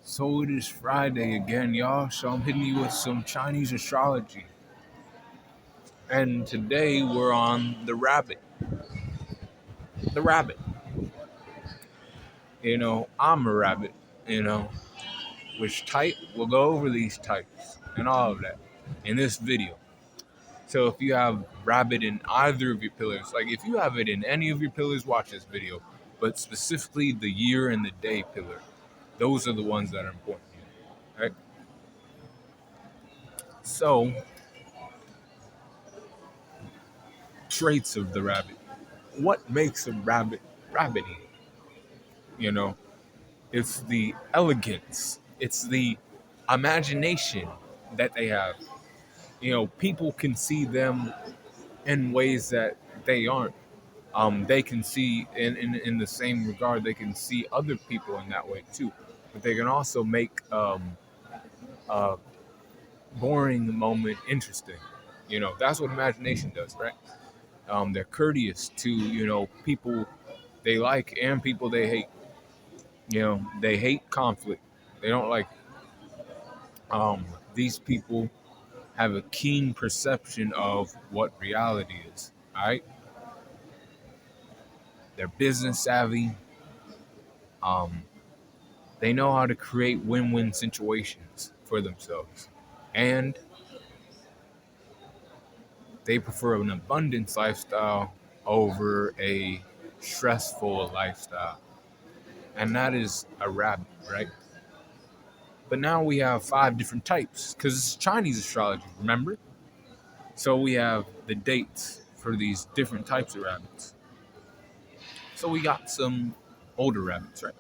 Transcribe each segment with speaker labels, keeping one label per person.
Speaker 1: So it is Friday again, y'all. So I'm hitting you with some Chinese astrology. And today we're on the rabbit. The rabbit. I'm a rabbit. Which type? We'll go over these types and all of that in this video. So if you have rabbit in either of your pillars, like if you have it in any of your pillars, watch this video. But specifically the year and the day pillar. Those are the ones that are important here. Right? So traits of the rabbit. What makes a rabbit rabbity? You know, it's the elegance, it's the imagination that they have. People can see them in ways that they aren't. They can see in the same regard, they can see other people in that way too. But they can also make a boring moment interesting. That's what imagination does, right? They're courteous to, people they like and people they hate. They hate conflict. They don't like these people have a keen perception of what reality is. All right, they're business savvy. Um, they know how to create win-win situations for themselves, and they prefer an abundance lifestyle over a stressful lifestyle, and that is a rabbit, right? But now we have 5 different types because it's Chinese astrology, remember? So we have the dates for these different types of rabbits. So we got some older rabbits, right?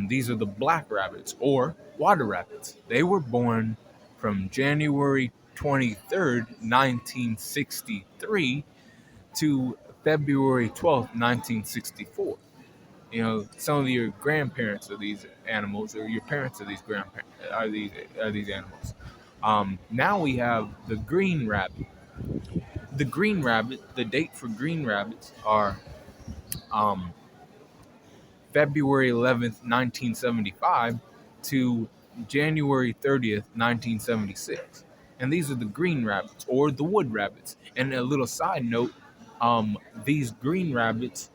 Speaker 1: These are the black rabbits or water rabbits. They were born from January 23rd, 1963 to February 12th, 1964. Some of your grandparents are these animals, or your parents are these grandparents are these animals. Now we have the green rabbit. The green rabbit. The date for green rabbits are um, February 11th, 1975 to January 30th, 1976. And these are the green rabbits or the wood rabbits. And a little side note, these green rabbits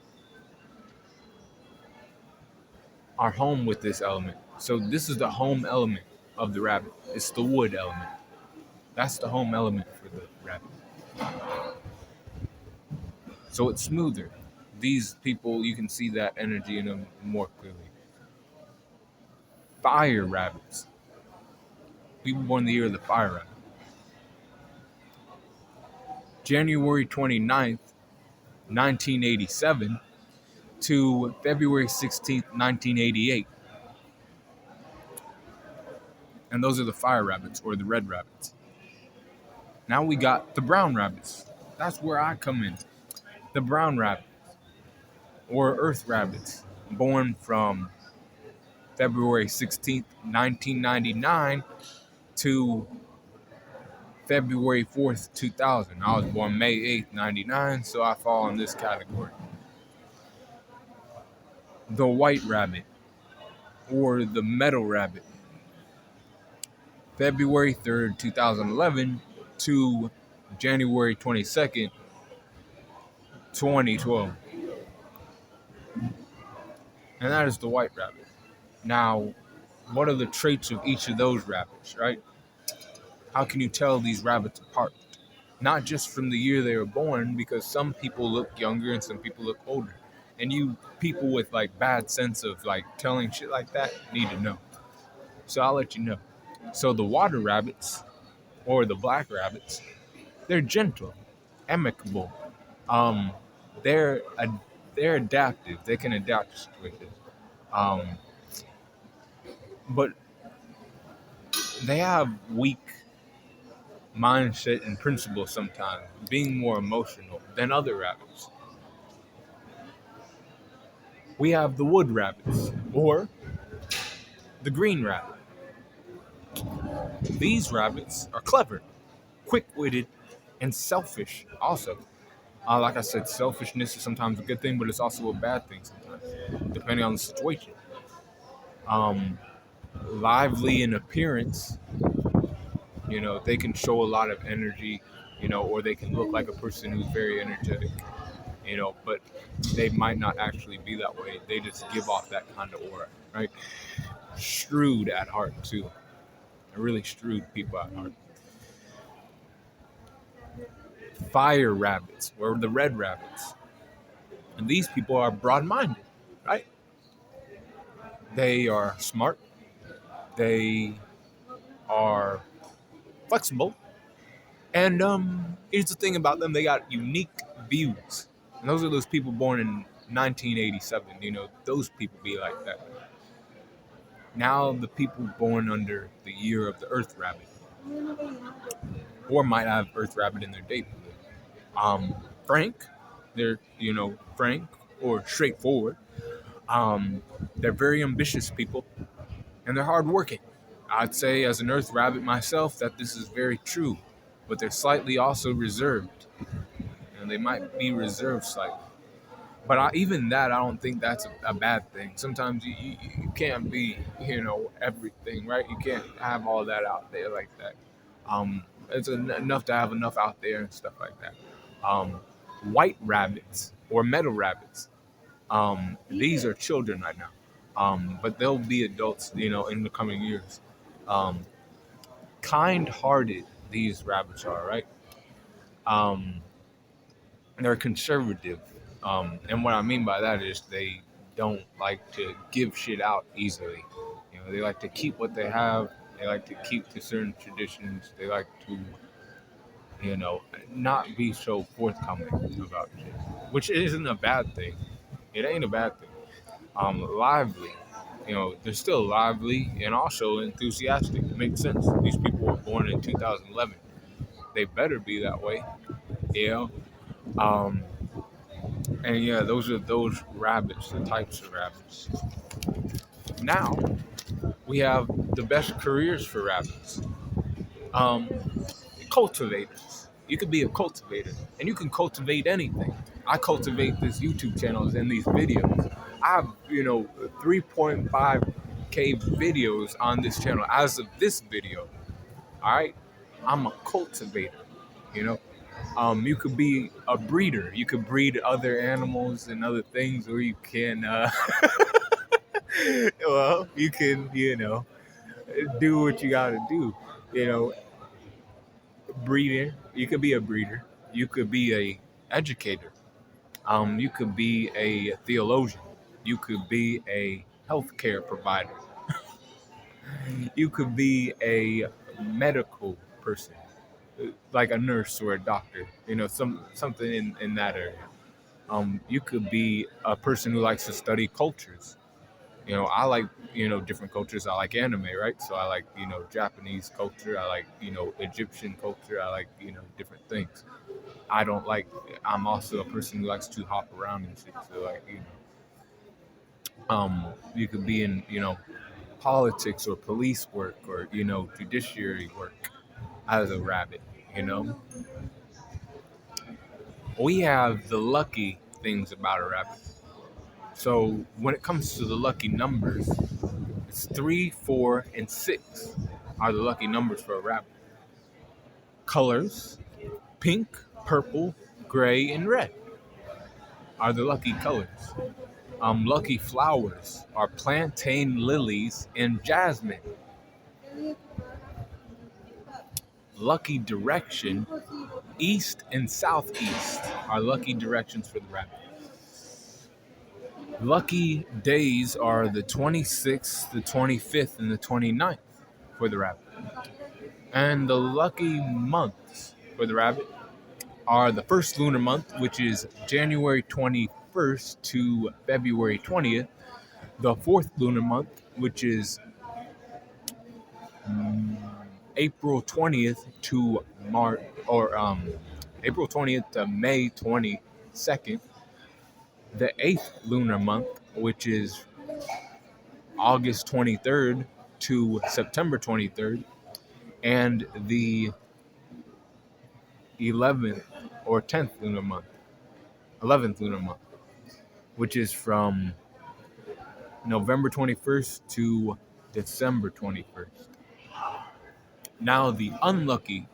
Speaker 1: are home with this element. So this is the home element of the rabbit. It's the wood element. That's the home element for the rabbit. So it's smoother. These people, you can see that energy in them more clearly. Fire rabbits. People born the year of the fire rabbit. January 29th, 1987 to February 16th, 1988. And those are the fire rabbits or the red rabbits. Now we got the brown rabbits. That's where I come in. The brown rabbits or earth rabbits, born from February 16th, 1999 to February 4th, 2000. I was born May 8th, 99, so I fall in this category. The white rabbit or the metal rabbit, February 3rd, 2011 to January 22nd, 2012. And that is the white rabbit. Now, what are the traits of each of those rabbits, right? How can you tell these rabbits apart? Not just from the year they were born, because some people look younger and some people look older. And you people with like bad sense of like telling shit like that need to know. So I'll let you know. So the water rabbits or the black rabbits, they're gentle, amicable. Um, they're they're adaptive. They can adapt to situations. Um, but they have weak mindset and principles sometimes, being more emotional than other rabbits. We have the wood rabbits or the green rabbit. These rabbits are clever, quick-witted, and selfish also. Like I said, selfishness is sometimes a good thing, but it's also a bad thing sometimes, depending on the situation. Um, lively in appearance. They can show a lot of energy, or they can look like a person who's very energetic, but they might not actually be that way. They just give off that kind of aura, right? Shrewd at heart, too. Really shrewd people at heart. Fire rabbits, or the red rabbits. And these people are broad minded, right? They are smart. They are flexible. And here's the thing about them, they got unique views. And those are those people born in 1987. Those people be like that. Now, the people born under the year of the Earth Rabbit, or might have Earth Rabbit in their date. Frank, they're, frank or straightforward. They're very ambitious people, and they're hardworking. I'd say, as an Earth Rabbit myself, that this is very true, but they're slightly also reserved, and they might be reserved slightly. But even that, I don't think that's a bad thing. Sometimes you can't be, everything, right? You can't have all that out there like that. It's enough to have enough out there and stuff like that. White rabbits or metal rabbits. These are children right now, but they'll be adults, in the coming years. Kind-hearted, these rabbits are, right? They're conservative. And what I mean by that is they don't like to give shit out easily. They like to keep what they have. They like to keep to certain traditions. They like to, not be so forthcoming about shit, which isn't a bad thing. It ain't a bad thing. Lively. They're still lively and also enthusiastic. It makes sense. These people were born in 2011. They better be that way. Yeah. And yeah, those are those rabbits, the types of rabbits. Now we have the best careers for rabbits. Um, Cultivators. You could be a cultivator, and you can cultivate anything. I cultivate this YouTube channels and these videos. I have, 3.5K videos on this channel as of this video. All right, I'm a cultivator. You know, you could be a breeder. You could breed other animals and other things, or you can, well, you can, do what you got to do. You know, breeder. You could be a breeder. You could be a educator. You could be a theologian. You could be a healthcare provider. You could be a medical person, like a nurse or a doctor. Something in that area. You could be a person who likes to study cultures. I like, different cultures. I like anime, right? So I like, Japanese culture. I like, Egyptian culture. I like, different things. I don't like, I'm also a person who likes to hop around and shit. So like, you could be in, politics or police work or, judiciary work as a rabbit, We have the lucky things about a rabbit. So when it comes to the lucky numbers, it's 3, 4, and 6 are the lucky numbers for a rabbit. Colors, pink, purple, gray, and red are the lucky colors. Lucky flowers are plantain lilies and jasmine. Lucky direction, east and southeast are lucky directions for the rabbit. Lucky days are the 26th, the 25th, and the 29th for the rabbit. And the lucky months for the rabbit are the first lunar month, which is January 21st to February 20th. The fourth lunar month, which is April 20th to March, or April 20th to May 22nd. The eighth lunar month, which is August 23rd to September 23rd, and the 11th or 10th lunar month, 11th lunar month, which is from November 21st to December 21st. Now, the unlucky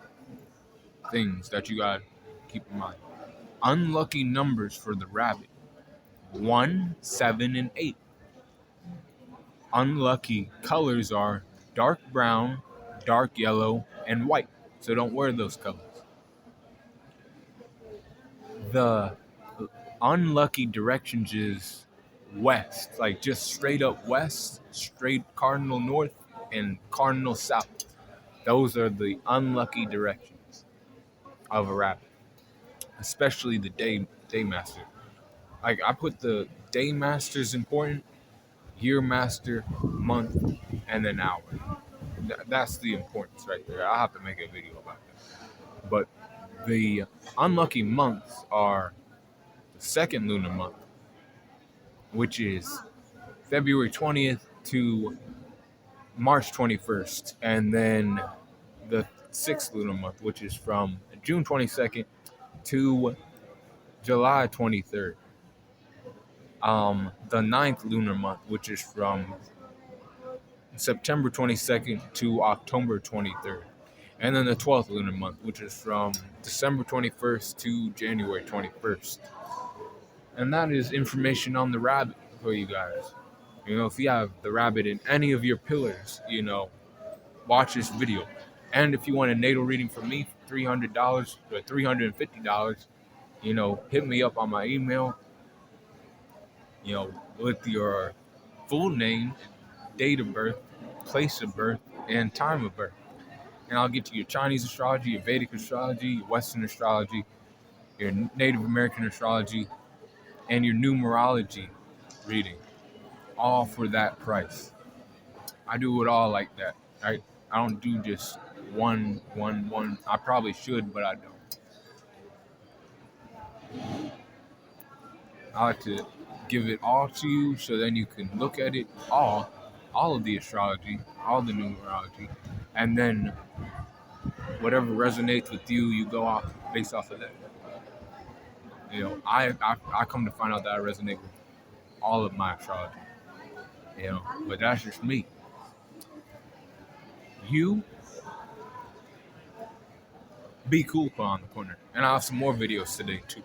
Speaker 1: things that you got to keep in mind. Unlucky numbers for the rabbit: 1, 7, and 8. Unlucky colors are dark brown, dark yellow, and white. So don't wear those colors. The unlucky directions is west, like just straight up west, straight cardinal north, and cardinal south. Those are the unlucky directions of a rabbit, especially the day master. Like I put the day masters important, year master, month, and then hour. That's the importance right there. I'll have to make a video about that. But the unlucky months are the second lunar month, which is February 20th to March 21st, and then the sixth lunar month, which is from June 22nd to July 23rd. The ninth lunar month, which is from September 22nd to October 23rd. And then the 12th lunar month, which is from December 21st to January 21st. And that is information on the rabbit for you guys. If you have the rabbit in any of your pillars, watch this video. And if you want a natal reading from me for $300 or $350, hit me up on my email, with your full name, date of birth, place of birth, and time of birth. And I'll get to your Chinese astrology, your Vedic astrology, your Western astrology, your Native American astrology, and your numerology reading, all for that price. I do it all like that, right? I don't do just one. I probably should, but I don't. I like to give it all to you so then you can look at it all of the astrology, all the numerology, and then whatever resonates with you, you go off based off of that. I come to find out that I resonate with all of my astrology. But that's just me. You be cool on the corner, and I'll have some more videos today too.